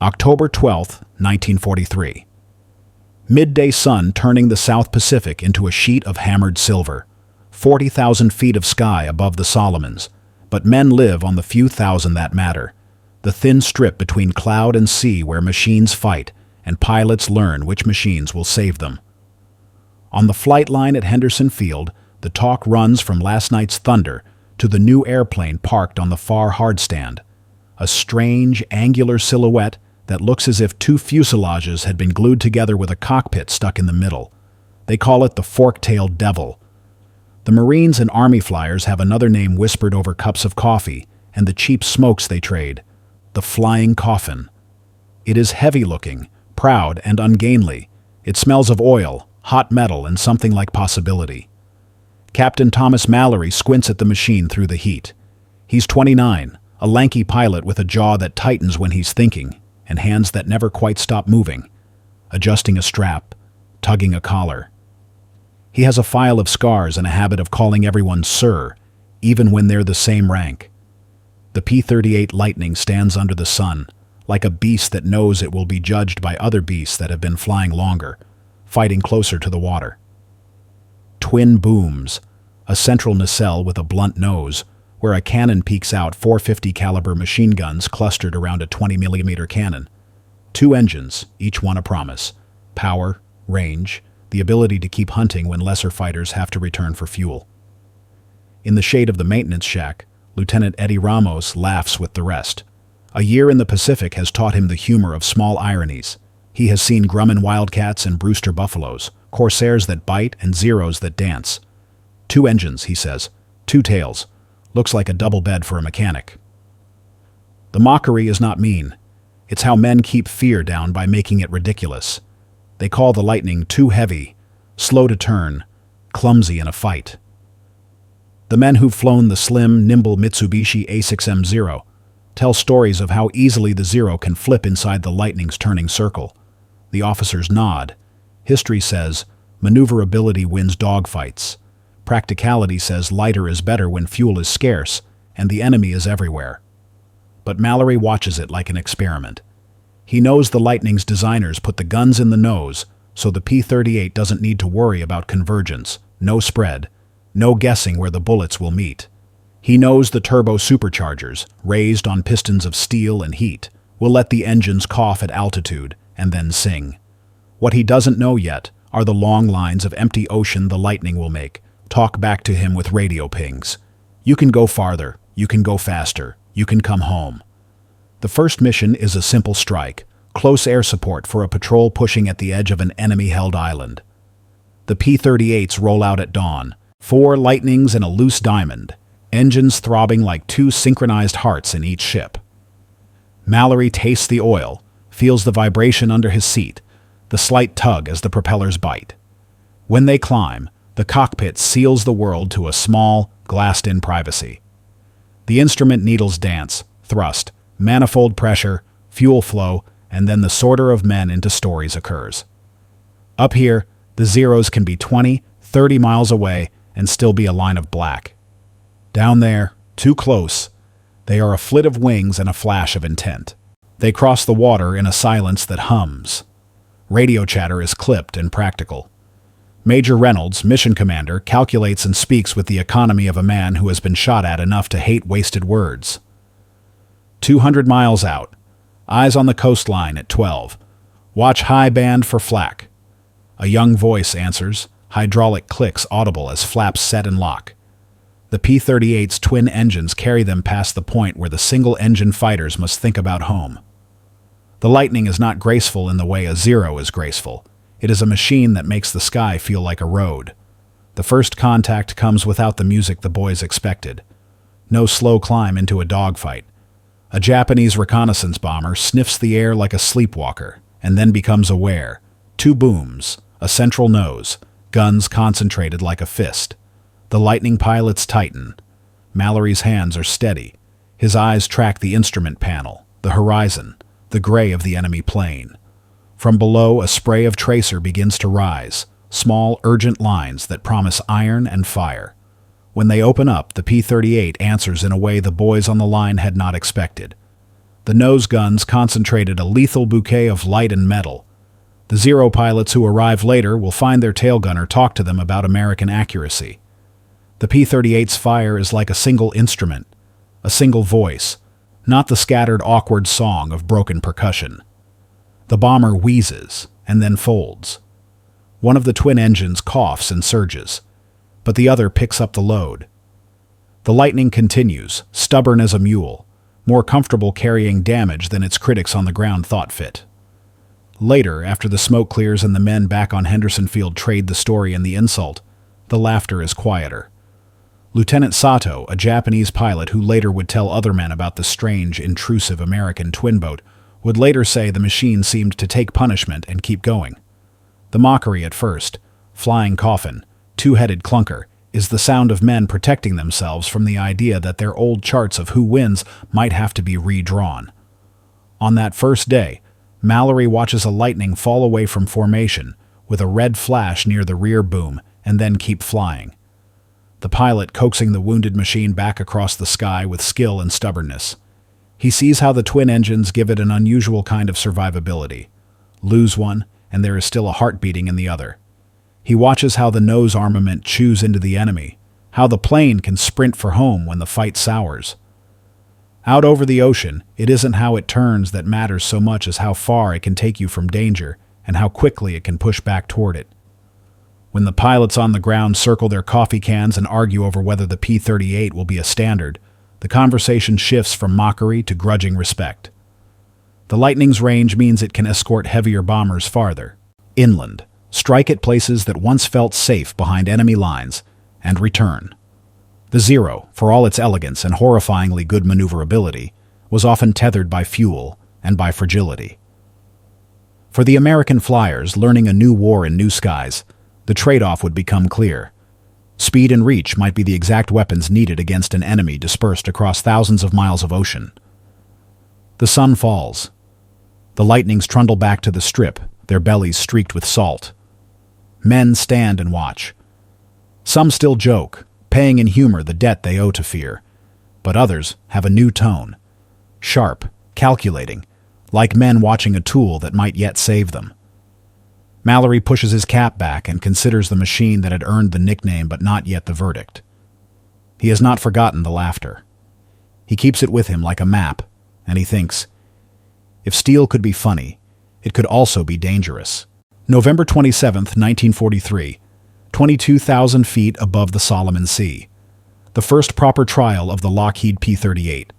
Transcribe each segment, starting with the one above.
October 12, 1943. Midday sun turning the South Pacific into a sheet of hammered silver. 40,000 feet of sky above the Solomons, but men live on the few thousand that matter. The thin strip between cloud and sea where machines fight, and pilots learn which machines will save them. On the flight line at Henderson Field, the talk runs from last night's thunder to the new airplane parked on the far hardstand. A strange, angular silhouette that looks as if two fuselages had been glued together with a cockpit stuck in the middle. They call it the fork-tailed devil. The Marines and Army flyers have another name whispered over cups of coffee and the cheap smokes they trade: the flying Coffin. It is heavy-looking, proud, and ungainly. It smells of oil, hot metal, and something like possibility. Captain Thomas Mallory squints at the machine through the heat. He's 29, a lanky pilot with a jaw that tightens when he's thinking, and hands that never quite stop moving, adjusting a strap, tugging a collar. He has a file of scars and a habit of calling everyone sir, even when they're the same rank. The P-38 Lightning stands under the sun, like a beast that knows it will be judged by other beasts that have been flying longer, fighting closer to the water. Twin booms, a central nacelle with a blunt nose, where a cannon peeks out 450 caliber machine guns clustered around a 20mm cannon. Two engines, each one a promise: power, range, the ability to keep hunting when lesser fighters have to return for fuel. In the shade of the maintenance shack, Lieutenant Eddie Ramos laughs with the rest. A year in the Pacific has taught him the humor of small ironies. He has seen Grumman Wildcats and Brewster Buffaloes, Corsairs that bite and Zeros that dance. Two engines, he says, two tails. Looks like a double bed for a mechanic. The mockery is not mean. It's how men keep fear down by making it ridiculous. They call the Lightning too heavy, slow to turn, clumsy in a fight. The men who've flown the slim, nimble Mitsubishi A6M0 tell stories of how easily the Zero can flip inside the Lightning's turning circle. The officers nod. History says maneuverability wins dogfights. Practicality says lighter is better when fuel is scarce and the enemy is everywhere. But Mallory watches it like an experiment. He knows the Lightning's designers put the guns in the nose, so the P-38 doesn't need to worry about convergence, no spread, no guessing where the bullets will meet. He knows the turbo superchargers, raised on pistons of steel and heat, will let the engines cough at altitude and then sing. What he doesn't know yet are the long lines of empty ocean the Lightning will make, talk back to him with radio pings. You can go farther, you can go faster, you can come home. The first mission is a simple strike, close air support for a patrol pushing at the edge of an enemy-held island. The P-38s roll out at dawn, 4 Lightnings and a loose diamond, engines throbbing like 2 synchronized hearts in each ship. Mallory tastes the oil, feels the vibration under his seat, the slight tug as the propellers bite. When they climb, the cockpit seals the world to a small, glassed-in privacy. The instrument needles dance, thrust, manifold pressure, fuel flow, and then the sorter of men into stories occurs. Up here, the Zeros can be 20, 30 miles away and still be a line of black. Down there, too close, they are a flit of wings and a flash of intent. They cross the water in a silence that hums. Radio chatter is clipped and practical. Major Reynolds, mission commander, calculates and speaks with the economy of a man who has been shot at enough to hate wasted words. 200 miles out. Eyes on the coastline at 12. Watch high band for flak. A young voice answers, hydraulic clicks audible as flaps set and lock. The P-38's twin engines carry them past the point where the single-engine fighters must think about home. The Lightning is not graceful in the way a Zero is graceful. It is a machine that makes the sky feel like a road. The first contact comes without the music the boys expected. No slow climb into a dogfight. A Japanese reconnaissance bomber sniffs the air like a sleepwalker, and then becomes aware. 2 booms, a central nose, guns concentrated like a fist. The Lightning pilots tighten. Mallory's hands are steady. His eyes track the instrument panel, the horizon, the gray of the enemy plane. From below, a spray of tracer begins to rise, small, urgent lines that promise iron and fire. When they open up, the P-38 answers in a way the boys on the line had not expected. The The nose guns concentrated a lethal bouquet of light and metal. The Zero pilots who arrive later will find their tail gunner talk to them about American accuracy. The P-38's fire is like a single instrument, a single voice, not the scattered, awkward song of broken percussion. The bomber wheezes and then folds. One of the twin engines coughs and surges, but the other picks up the load. The Lightning continues, stubborn as a mule, more comfortable carrying damage than its critics on the ground thought fit. Later, after the smoke clears and the men back on Henderson Field trade the story and the insult, the laughter is quieter. Lieutenant Sato, a Japanese pilot who later would tell other men about the strange, intrusive American twin boat, would later say the machine seemed to take punishment and keep going. The mockery at first, flying Coffin, two-headed clunker, is the sound of men protecting themselves from the idea that their old charts of who wins might have to be redrawn. On that first day, Mallory watches a Lightning fall away from formation with a red flash near the rear boom and then keep flying. The pilot coaxing the wounded machine back across the sky with skill and stubbornness. He sees how the twin engines give it an unusual kind of survivability. Lose one, and there is still a heart beating in the other. He watches how the nose armament chews into the enemy, how the plane can sprint for home when the fight sours. Out over the ocean, it isn't how it turns that matters so much as how far it can take you from danger and how quickly it can push back toward it. When the pilots on the ground circle their coffee cans and argue over whether the P-38 will be a standard, the conversation shifts from mockery to grudging respect. The Lightning's range means it can escort heavier bombers farther, inland, strike at places that once felt safe behind enemy lines, and return. The Zero, for all its elegance and horrifyingly good maneuverability, was often tethered by fuel and by fragility. For the American flyers learning a new war in new skies, the trade-off would become clear. Speed and reach might be the exact weapons needed against an enemy dispersed across thousands of miles of ocean. The sun falls. The Lightnings trundle back to the strip, their bellies streaked with salt. Men stand and watch. Some still joke, paying in humor the debt they owe to fear, but others have a new tone. Sharp, calculating, like men watching a tool that might yet save them. Mallory pushes his cap back and considers the machine that had earned the nickname but not yet the verdict. He has not forgotten the laughter. He keeps it with him like a map, and he thinks, if steel could be funny, it could also be dangerous. November 27, 1943, 22,000 feet above the Solomon Sea. The first proper trial of the Lockheed P-38.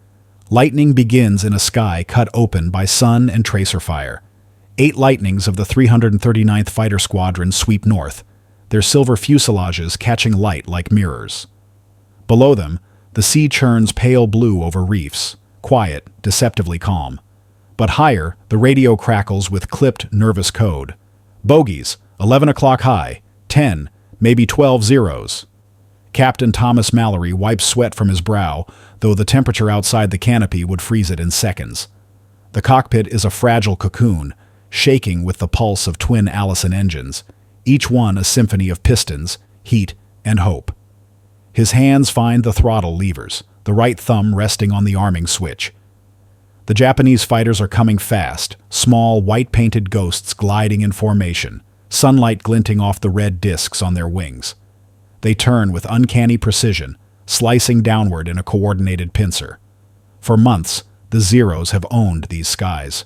Lightning begins in a sky cut open by sun and tracer fire. 8 Lightnings of the 339th Fighter Squadron sweep north, their silver fuselages catching light like mirrors. Below them, the sea churns pale blue over reefs, quiet, deceptively calm. But higher, the radio crackles with clipped, nervous code. Bogies, 11 o'clock high, 10, maybe 12 zeros. Captain Thomas Mallory wipes sweat from his brow, though the temperature outside the canopy would freeze it in seconds. The cockpit is a fragile cocoon, shaking with the pulse of twin Allison engines, each one a symphony of pistons, heat, and hope. His hands find the throttle levers, the right thumb resting on the arming switch. The Japanese fighters are coming fast, small, white-painted ghosts gliding in formation, sunlight glinting off the red discs on their wings. They turn with uncanny precision, slicing downward in a coordinated pincer. For months, the Zeros have owned these skies.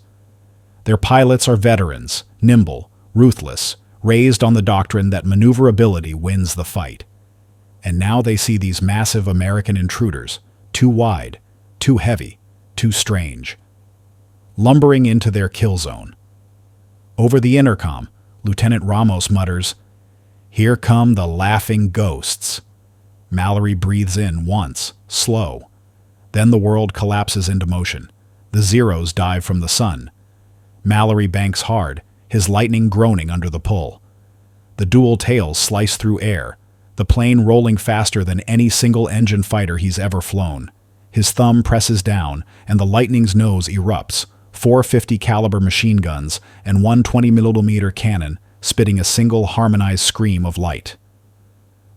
Their pilots are veterans, nimble, ruthless, raised on the doctrine that maneuverability wins the fight. And now they see these massive American intruders, too wide, too heavy, too strange, lumbering into their kill zone. Over the intercom, Lieutenant Ramos mutters, "Here come the laughing ghosts." Mallory breathes in once, slow. Then the world collapses into motion. The Zeros dive from the sun. Mallory banks hard, his Lightning groaning under the pull. The dual tails slice through air, the plane rolling faster than any single-engine fighter he's ever flown. His thumb presses down, and the Lightning's nose erupts, 4 50 caliber machine guns and 1 20mm cannon spitting a single harmonized scream of light.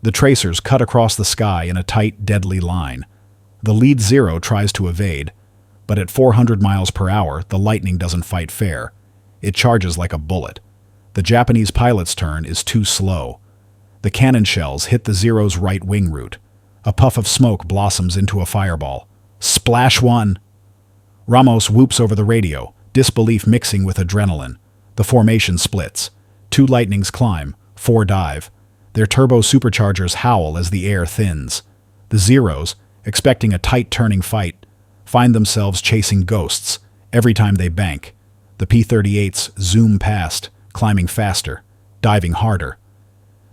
The tracers cut across the sky in a tight, deadly line. The lead Zero tries to evade, But at 400 miles per hour, the Lightning doesn't fight fair. It charges like a bullet. The Japanese pilot's turn is too slow. The cannon shells hit the Zero's right wing root. A puff of smoke blossoms into a fireball. Splash one! Ramos whoops over the radio, disbelief mixing with adrenaline. The formation splits. 2 Lightnings climb, 4 dive. Their turbo superchargers howl as the air thins. The Zeros, expecting a tight-turning fight, find themselves chasing ghosts every time they bank. The P-38s zoom past, climbing faster, diving harder.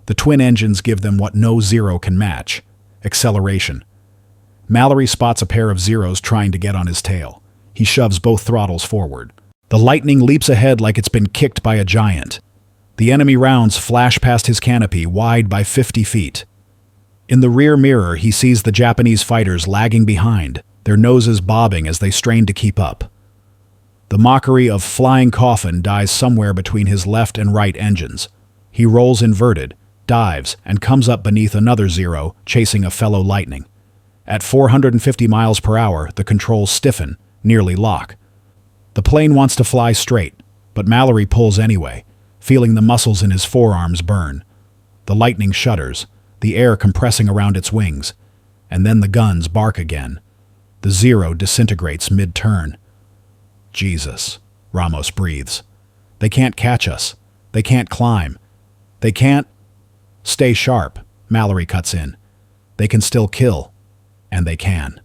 The twin engines give them what no Zero can match: acceleration. Mallory spots a pair of Zeros trying to get on his tail. He shoves both throttles forward. The Lightning leaps ahead like it's been kicked by a giant. The enemy rounds flash past his canopy, wide by 50 feet. In the rear mirror, he sees the Japanese fighters lagging behind, their noses bobbing as they strain to keep up. The mockery of flying Coffin dies somewhere between his left and right engines. He rolls inverted, dives, and comes up beneath another Zero, chasing a fellow Lightning. At 450 miles per hour, the controls stiffen, nearly lock. The plane wants to fly straight, but Mallory pulls anyway, feeling the muscles in his forearms burn. The Lightning shudders, the air compressing around its wings, and then the guns bark again. The Zero disintegrates mid-turn. Jesus, Ramos breathes. They can't catch us. They can't climb. They can't... Stay sharp, Mallory cuts in. They can still kill. And they can.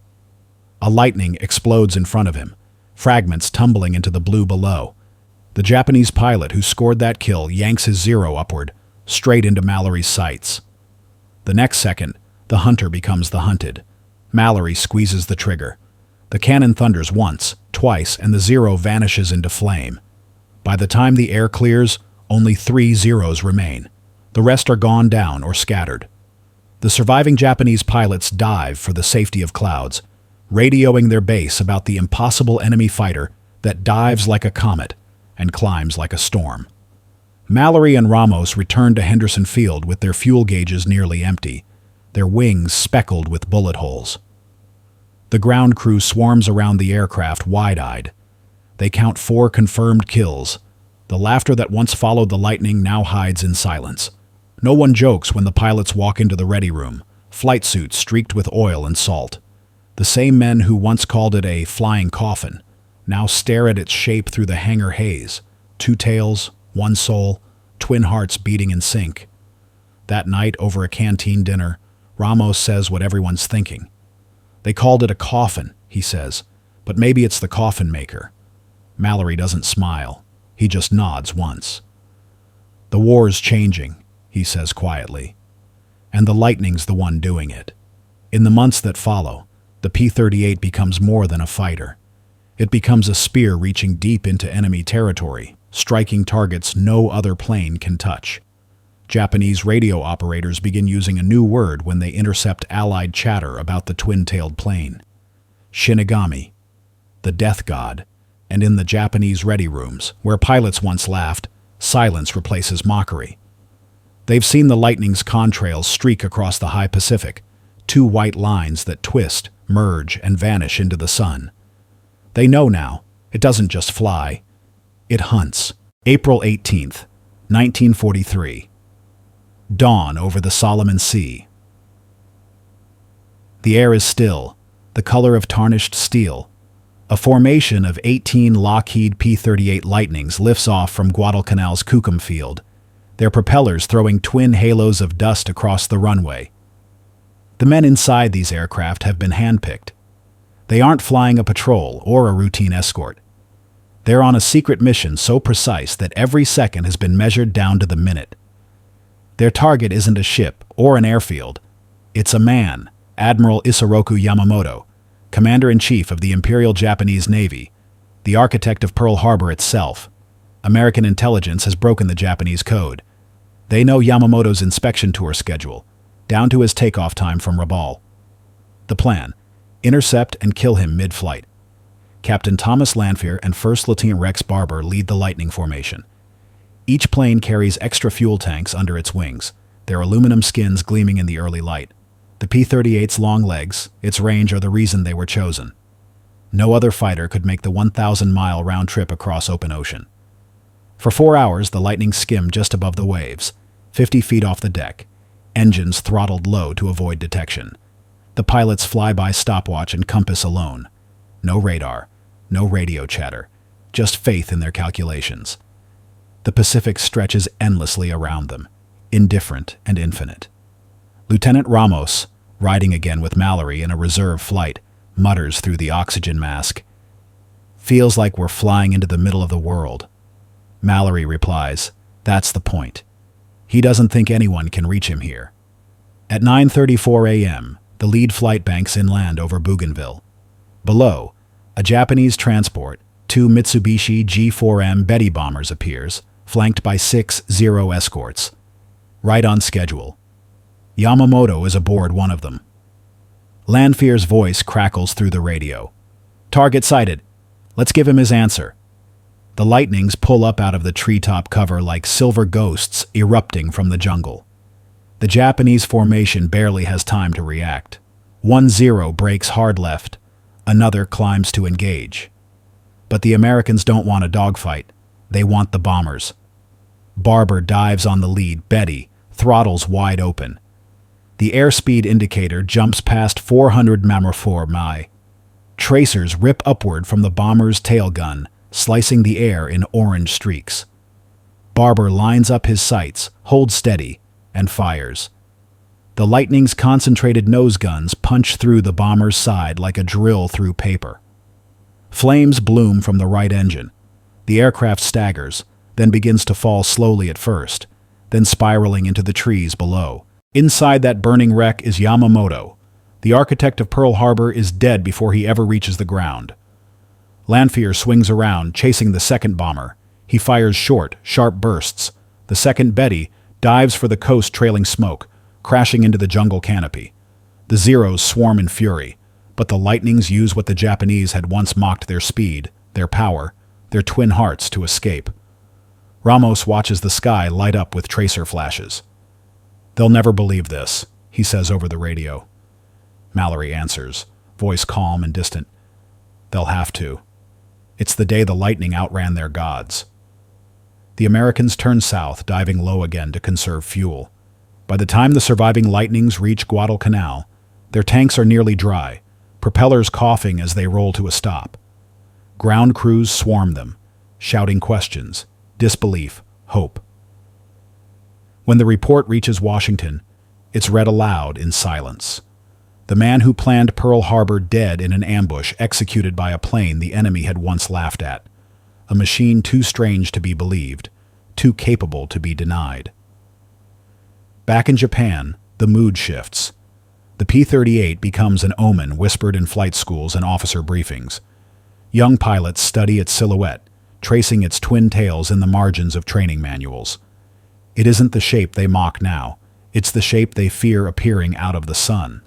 A Lightning explodes in front of him, fragments tumbling into the blue below. The Japanese pilot who scored that kill yanks his Zero upward, straight into Mallory's sights. The next second, the hunter becomes the hunted. Mallory squeezes the trigger. The cannon thunders once, twice, and the Zero vanishes into flame. By the time the air clears, only 3 Zeros remain. The rest are gone down or scattered. The surviving Japanese pilots dive for the safety of clouds, radioing their base about the impossible enemy fighter that dives like a comet and climbs like a storm. Mallory and Ramos return to Henderson Field with their fuel gauges nearly empty, their wings speckled with bullet holes. The ground crew swarms around the aircraft wide-eyed. They count 4 confirmed kills. The laughter that once followed the Lightning now hides in silence. No one jokes when the pilots walk into the ready room, flight suits streaked with oil and salt. The same men who once called it a flying coffin now stare at its shape through the hangar haze. 2 tails, 1 soul, twin hearts beating in sync. That night, over a canteen dinner, Ramos says what everyone's thinking. They called it a coffin, he says, but maybe it's the coffin maker. Mallory doesn't smile. He just nods once. The war's changing, he says quietly, and the Lightning's the one doing it. In the months that follow, the P-38 becomes more than a fighter. It becomes a spear reaching deep into enemy territory, striking targets no other plane can touch. Japanese radio operators begin using a new word when they intercept Allied chatter about the twin-tailed plane. Shinigami, the death god, and in the Japanese ready rooms, where pilots once laughed, silence replaces mockery. They've seen the Lightning's contrails streak across the high Pacific, 2 white lines that twist, merge, and vanish into the sun. They know now, it doesn't just fly, it hunts. April 18th, 1943. Dawn over the Solomon Sea. The air is still, the color of tarnished steel. A formation of 18 Lockheed P-38 Lightnings lifts off from Guadalcanal's Kukum Field, their propellers throwing twin halos of dust across the runway. The men inside these aircraft have been handpicked. They aren't flying a patrol or a routine escort. They're on a secret mission so precise that every second has been measured down to the minute. Their target isn't a ship or an airfield. It's a man, Admiral Isoroku Yamamoto, Commander-in-Chief of the Imperial Japanese Navy, the architect of Pearl Harbor itself. American intelligence has broken the Japanese code. They know Yamamoto's inspection tour schedule, down to his takeoff time from Rabaul. The plan: intercept and kill him mid-flight. Captain Thomas Lanphier and First Lieutenant Rex Barber lead the Lightning formation. Each plane carries extra fuel tanks under its wings, their aluminum skins gleaming in the early light. The P-38's long legs, its range, are the reason they were chosen. No other fighter could make the 1,000-mile round trip across open ocean. For 4 hours, the Lightning skimmed just above the waves, 50 feet off the deck, engines throttled low to avoid detection. The pilots fly by stopwatch and compass alone. No radar, no radio chatter, just faith in their calculations. The Pacific stretches endlessly around them, indifferent and infinite. Lieutenant Ramos, riding again with Mallory in a reserve flight, mutters through the oxygen mask, "Feels like we're flying into the middle of the world." Mallory replies, "That's the point. He doesn't think anyone can reach him here." At 9:34 a.m., the lead flight banks inland over Bougainville. Below, a Japanese transport, 2 Mitsubishi G4M Betty bombers appears, flanked by 6 Zero escorts. Right on schedule. Yamamoto is aboard one of them. Lanfear's voice crackles through the radio. "Target sighted. Let's give him his answer." The Lightnings pull up out of the treetop cover like silver ghosts erupting from the jungle. The Japanese formation barely has time to react. 1 Zero breaks hard left. Another climbs to engage. But the Americans don't want a dogfight. They want the bombers. Barber dives on the lead Betty, throttles wide open. The airspeed indicator jumps past 400 mph. Tracers rip upward from the bomber's tail gun, slicing the air in orange streaks. Barber lines up his sights, holds steady, and fires. The Lightning's concentrated nose guns punch through the bomber's side like a drill through paper. Flames bloom from the right engine. The aircraft staggers, then begins to fall slowly at first, then spiraling into the trees below. Inside that burning wreck is Yamamoto. The architect of Pearl Harbor is dead before he ever reaches the ground. Lanfear swings around, chasing the second bomber. He fires short, sharp bursts. The second Betty dives for the coast trailing smoke, crashing into the jungle canopy. The Zeros swarm in fury, but the Lightnings use what the Japanese had once mocked: their speed, their power, their twin hearts to escape. Ramos watches the sky light up with tracer flashes. "They'll never believe this," he says over the radio. Mallory answers, voice calm and distant. "They'll have to. It's the day the Lightning outran their gods." The Americans turn south, diving low again to conserve fuel. By the time the surviving Lightnings reach Guadalcanal, their tanks are nearly dry, propellers coughing as they roll to a stop. Ground crews swarm them, shouting questions, disbelief, hope. When the report reaches Washington, it's read aloud in silence. The man who planned Pearl Harbor dead in an ambush executed by a plane the enemy had once laughed at. A machine too strange to be believed, too capable to be denied. Back in Japan, the mood shifts. The P-38 becomes an omen whispered in flight schools and officer briefings. Young pilots study its silhouette, tracing its twin tails in the margins of training manuals. It isn't the shape they mock now. It's the shape they fear appearing out of the sun.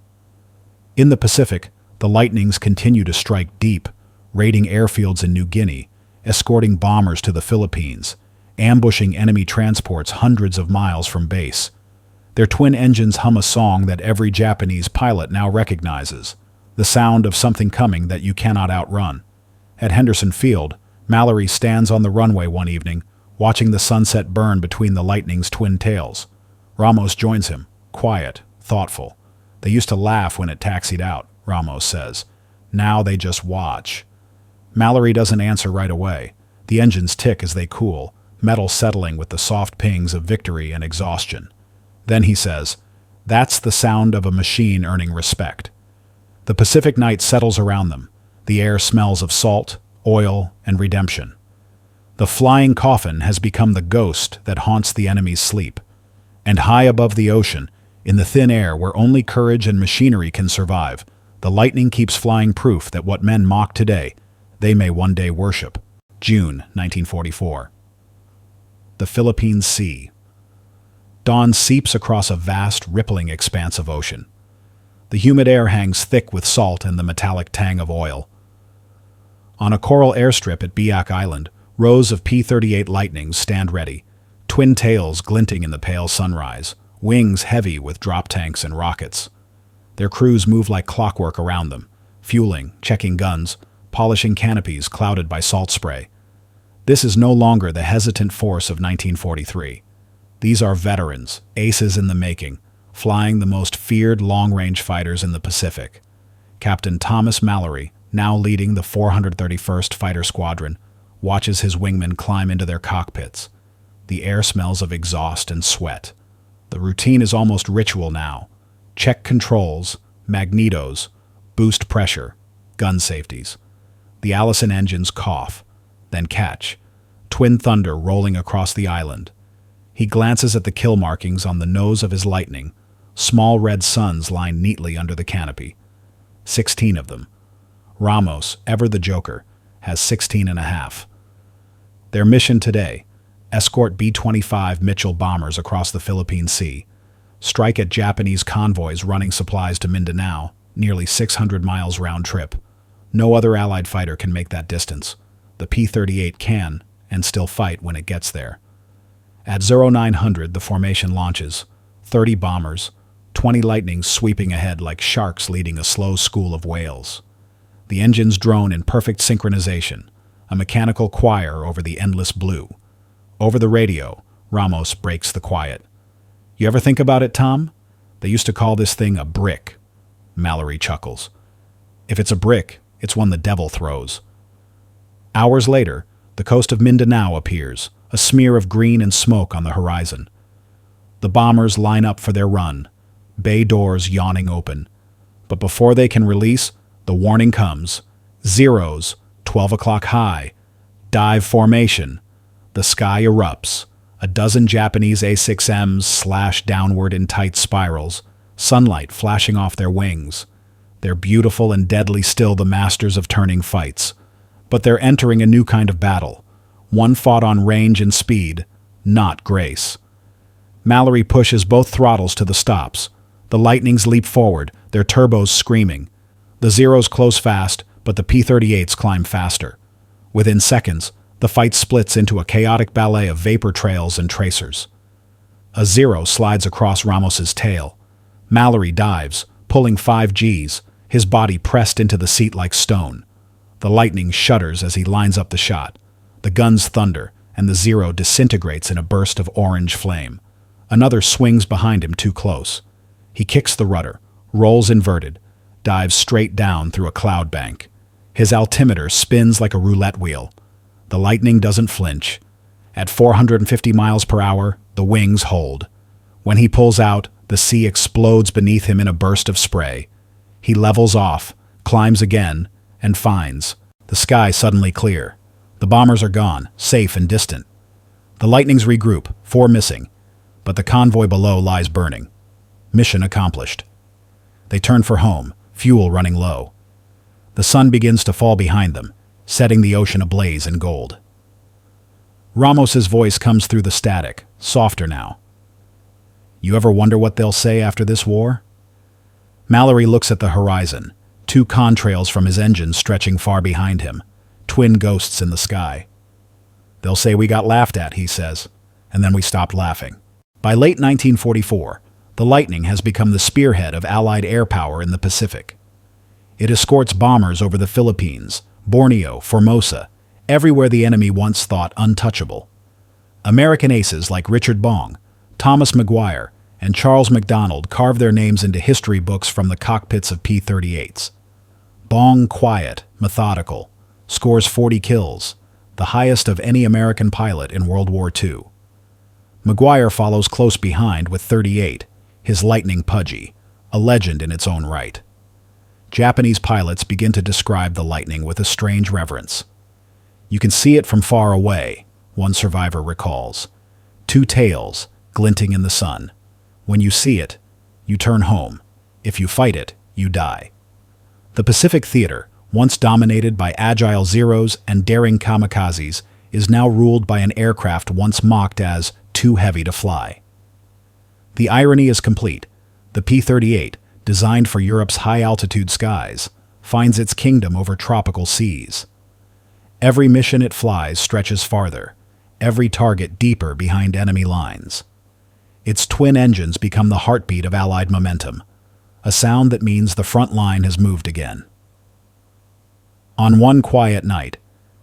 In the Pacific, the Lightnings continue to strike deep, raiding airfields in New Guinea, escorting bombers to the Philippines, ambushing enemy transports hundreds of miles from base. Their twin engines hum a song that every Japanese pilot now recognizes, the sound of something coming that you cannot outrun. At Henderson Field, Mallory stands on the runway one evening, watching the sunset burn between the Lightning's twin tails. Ramos joins him, quiet, thoughtful. They used to laugh when it taxied out, Ramos says. Now they just watch. Mallory doesn't answer right away. The engines tick as they cool, metal settling with the soft pings of victory and exhaustion. Then he says, "That's the sound of a machine earning respect." The Pacific night settles around them. The air smells of salt, oil, and redemption. The flying Coffin has become the ghost that haunts the enemy's sleep. And high above the ocean, in the thin air where only courage and machinery can survive, the Lightning keeps flying proof that what men mock today, they may one day worship. June 1944. The Philippines Sea. Dawn seeps across a vast, rippling expanse of ocean. The humid air hangs thick with salt and the metallic tang of oil. On a coral airstrip at Biak Island, rows of P-38 Lightnings stand ready, twin tails glinting in the pale sunrise, wings heavy with drop tanks and rockets. Their crews move like clockwork around them, fueling, checking guns, polishing canopies clouded by salt spray. This is no longer the hesitant force of 1943. These are veterans, aces in the making, flying the most feared long-range fighters in the Pacific. Captain Thomas Mallory, now leading the 431st Fighter Squadron, watches his wingmen climb into their cockpits. The air smells of exhaust and sweat. The routine is almost ritual now. Check controls, magnetos, boost pressure, gun safeties. The Allison engines cough, then catch. Twin thunder rolling across the island. He glances at the kill markings on the nose of his Lightning. Small red suns line neatly under the canopy. 16 of them. Ramos, ever the Joker, has 16 and a half. Their mission today: escort B-25 Mitchell bombers across the Philippine Sea, strike at Japanese convoys running supplies to Mindanao, nearly 600 miles round trip. No other Allied fighter can make that distance. The P-38 can, and still fight when it gets there. At 0900, the formation launches. 30 bombers, 20 Lightnings sweeping ahead like sharks leading a slow school of whales. The engines drone in perfect synchronization, a mechanical choir over the endless blue. Over the radio, Ramos breaks the quiet. "You ever think about it, Tom? They used to call this thing a brick." Mallory chuckles. "If it's a brick, it's one the devil throws." Hours later, the coast of Mindanao appears, a smear of green and smoke on the horizon. The bombers line up for their run, bay doors yawning open. But before they can release, the warning comes. Zeros, 12 o'clock high. Dive formation. The sky erupts. A dozen Japanese A6Ms slash downward in tight spirals, sunlight flashing off their wings. They're beautiful and deadly still, the masters of turning fights. But they're entering a new kind of battle. One fought on range and speed, not grace. Mallory pushes both throttles to the stops. The Lightnings leap forward, their turbos screaming. The Zeros close fast, but the P-38s climb faster. Within seconds, the fight splits into a chaotic ballet of vapor trails and tracers. A Zero slides across Ramos's tail. Mallory dives, pulling 5 Gs, his body pressed into the seat like stone. The Lightning shudders as he lines up the shot. The guns thunder, and the Zero disintegrates in a burst of orange flame. Another swings behind him too close. He kicks the rudder, rolls inverted, dives straight down through a cloud bank. His altimeter spins like a roulette wheel. The Lightning doesn't flinch. At 450 miles per hour, the wings hold. When he pulls out, the sea explodes beneath him in a burst of spray. He levels off, climbs again, and finds the sky suddenly clear. The bombers are gone, safe and distant. The Lightnings regroup, 4 missing, but the convoy below lies burning. Mission accomplished. They turn for home, fuel running low. The sun begins to fall behind them, setting the ocean ablaze in gold. Ramos's voice comes through the static, softer now. "You ever wonder what they'll say after this war?" Mallory looks at the horizon, 2 contrails from his engine stretching far behind him, twin ghosts in the sky. "They'll say we got laughed at," he says, and then we stopped laughing. By late 1944, the Lightning has become the spearhead of Allied air power in the Pacific. It escorts bombers over the Philippines, Borneo, Formosa, everywhere the enemy once thought untouchable. American aces like Richard Bong, Thomas Maguire, and Charles MacDonald carve their names into history books from the cockpits of P-38s. Bong, quiet, methodical, scores 40 kills, the highest of any American pilot in World War II. Maguire follows close behind with 38, his Lightning pudgy, a legend in its own right. Japanese pilots begin to describe the Lightning with a strange reverence. "You can see it from far away," one survivor recalls. 2 tails, glinting in the sun. When you see it, you turn home. If you fight it, you die. The Pacific theater, once dominated by agile Zeros and daring kamikazes, is now ruled by an aircraft once mocked as too heavy to fly. The irony is complete. The P-38, designed for Europe's high-altitude skies, finds its kingdom over tropical seas. Every mission it flies stretches farther, every target deeper behind enemy lines. Its twin engines become the heartbeat of Allied momentum, a sound that means the front line has moved again. On one quiet night,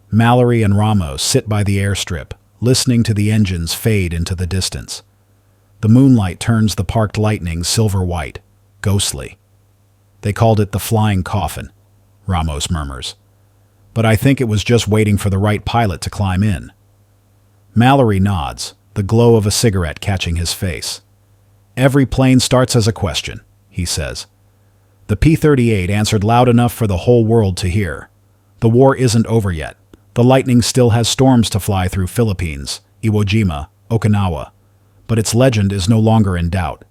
Mallory and Ramos sit by the airstrip, listening to the engines fade into the distance. The moonlight turns the parked Lightning silver-white, ghostly. "They called it the flying coffin," Ramos murmurs. "But I think it was just waiting for the right pilot to climb in." Mallory nods, the glow of a cigarette catching his face. "Every plane starts as a question," he says. The P-38 answered loud enough for the whole world to hear. The war isn't over yet. The Lightning still has storms to fly through Philippines, Iwo Jima, Okinawa, but its legend is no longer in doubt.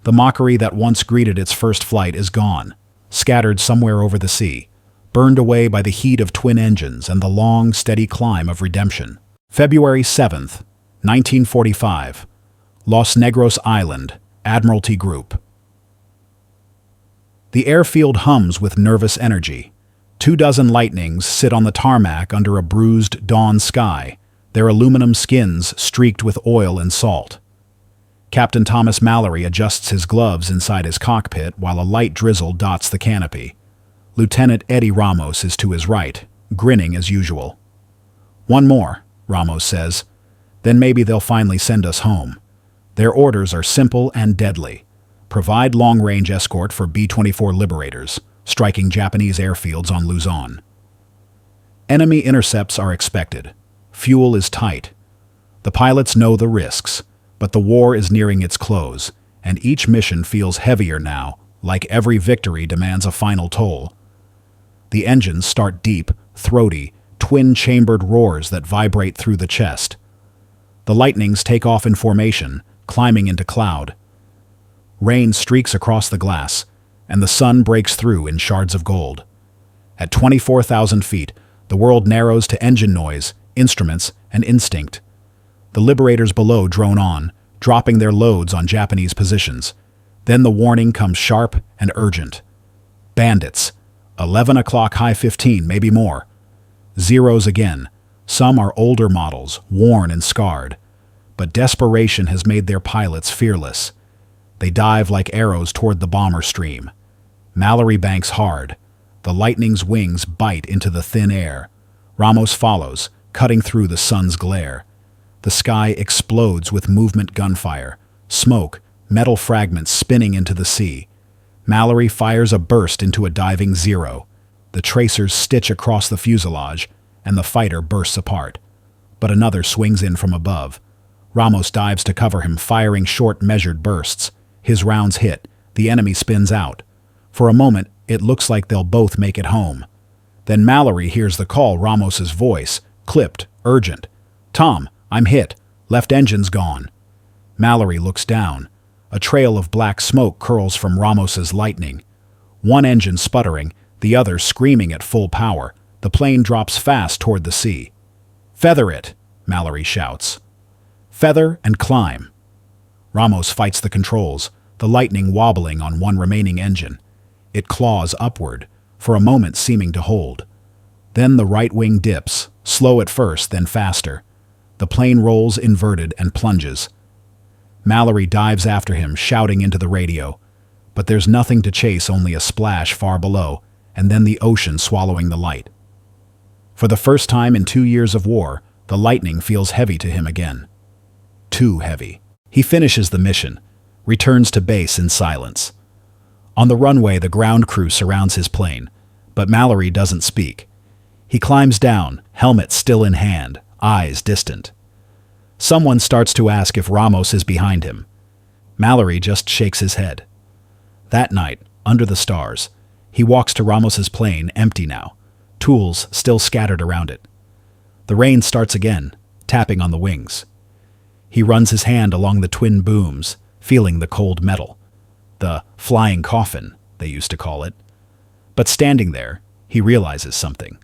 The mockery that once greeted its first flight is gone, scattered somewhere over the sea, burned away by the heat of twin engines and the long, steady climb of redemption. February 7th, 1945, Los Negros Island, Admiralty Group. The airfield hums with nervous energy. 24 Lightnings sit on the tarmac under a bruised dawn sky, their aluminum skins streaked with oil and salt. Captain Thomas Mallory adjusts his gloves inside his cockpit while a light drizzle dots the canopy. Lieutenant Eddie Ramos is to his right, grinning as usual. "One more," Ramos says. "Then maybe they'll finally send us home." Their orders are simple and deadly. Provide long-range escort for B-24 Liberators, striking Japanese airfields on Luzon. Enemy intercepts are expected. Fuel is tight. The pilots know the risks, but the war is nearing its close, and each mission feels heavier now, like every victory demands a final toll. The engines start deep, throaty, twin-chambered roars that vibrate through the chest. The Lightnings take off in formation, climbing into cloud. Rain streaks across the glass, and the sun breaks through in shards of gold. At 24,000 feet, the world narrows to engine noise, instruments, and instinct. The Liberators below drone on, dropping their loads on Japanese positions. Then the warning comes sharp and urgent. Bandits. 11 o'clock high 15, maybe more. Zeros again. Some are older models, worn and scarred. But desperation has made their pilots fearless. They dive like arrows toward the bomber stream. Mallory banks hard. The Lightning's wings bite into the thin air. Ramos follows, cutting through the sun's glare. The sky explodes with movement gunfire. Smoke, metal fragments spinning into the sea. Mallory fires a burst into a diving Zero. The tracers stitch across the fuselage, and the fighter bursts apart. But another swings in from above. Ramos dives to cover him, firing short, measured bursts. His rounds hit. The enemy spins out. For a moment, it looks like they'll both make it home. Then Mallory hears the call, Ramos's voice, clipped, urgent. "Tom, I'm hit. Left engine's gone." Mallory looks down. A trail of black smoke curls from Ramos's Lightning. One engine sputtering, the other screaming at full power. The plane drops fast toward the sea. "Feather it," Mallory shouts. "Feather and climb." Ramos fights the controls, the Lightning wobbling on one remaining engine. It claws upward, for a moment seeming to hold. Then the right wing dips, slow at first, then faster. The plane rolls inverted and plunges. Mallory dives after him, shouting into the radio. But there's nothing to chase, only a splash far below, and then the ocean swallowing the light. For the first time in 2 years of war, the Lightning feels heavy to him again. Too heavy. He finishes the mission, returns to base in silence. On the runway, the ground crew surrounds his plane, but Mallory doesn't speak. He climbs down, helmet still in hand, eyes distant. Someone starts to ask if Ramos is behind him. Mallory just shakes his head. That night, under the stars, he walks to Ramos's plane, empty now, tools still scattered around it. The rain starts again, tapping on the wings. He runs his hand along the twin booms, feeling the cold metal. The flying coffin, they used to call it. But standing there, he realizes something.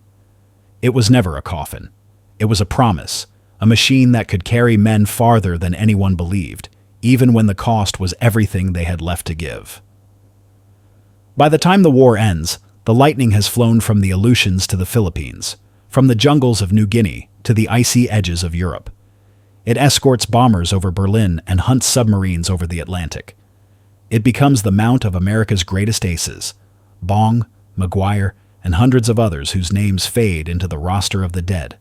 It was never a coffin. It was a promise, a machine that could carry men farther than anyone believed, even when the cost was everything they had left to give. By the time the war ends, the Lightning has flown from the Aleutians to the Philippines, from the jungles of New Guinea to the icy edges of Europe. It escorts bombers over Berlin and hunts submarines over the Atlantic. It becomes the mount of America's greatest aces, Bong, McGuire, and hundreds of others whose names fade into the roster of the dead.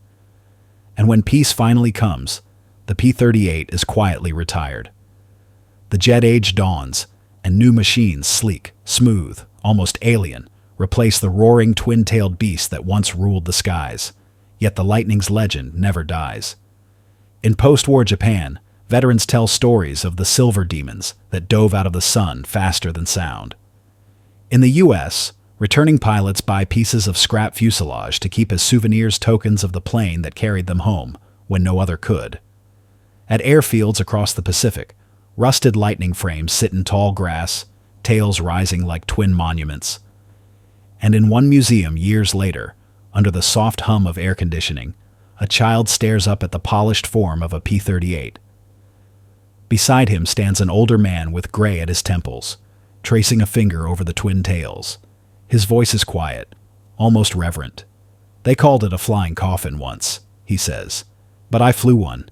And when peace finally comes, the P-38 is quietly retired. The jet age dawns, and new machines, sleek, smooth, almost alien, replace the roaring twin-tailed beast that once ruled the skies. Yet the Lightning's legend never dies. In post-war Japan, veterans tell stories of the silver demons that dove out of the sun faster than sound. In the U.S., returning pilots buy pieces of scrap fuselage to keep as souvenirs, tokens of the plane that carried them home when no other could. At airfields across the Pacific, rusted Lightning frames sit in tall grass, tails rising like twin monuments. And in one museum years later, under the soft hum of air conditioning, a child stares up at the polished form of a P-38. Beside him stands an older man with gray at his temples, tracing a finger over the twin tails. His voice is quiet, almost reverent. "They called it a flying coffin once," he says. "But I flew one.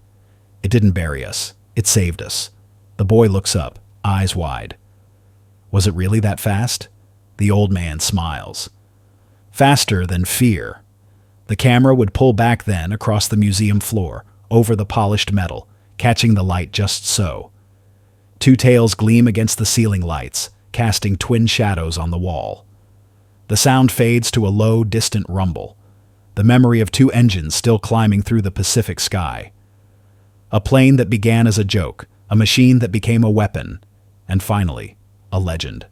It didn't bury us. It saved us." The boy looks up, eyes wide. "Was it really that fast?" The old man smiles. "Faster than fear." The camera would pull back then across the museum floor, over the polished metal, catching the light just so. Two tails gleam against the ceiling lights, casting twin shadows on the wall. The sound fades to a low, distant rumble, the memory of two engines still climbing through the Pacific sky. A plane that began as a joke, a machine that became a weapon, and finally, a legend.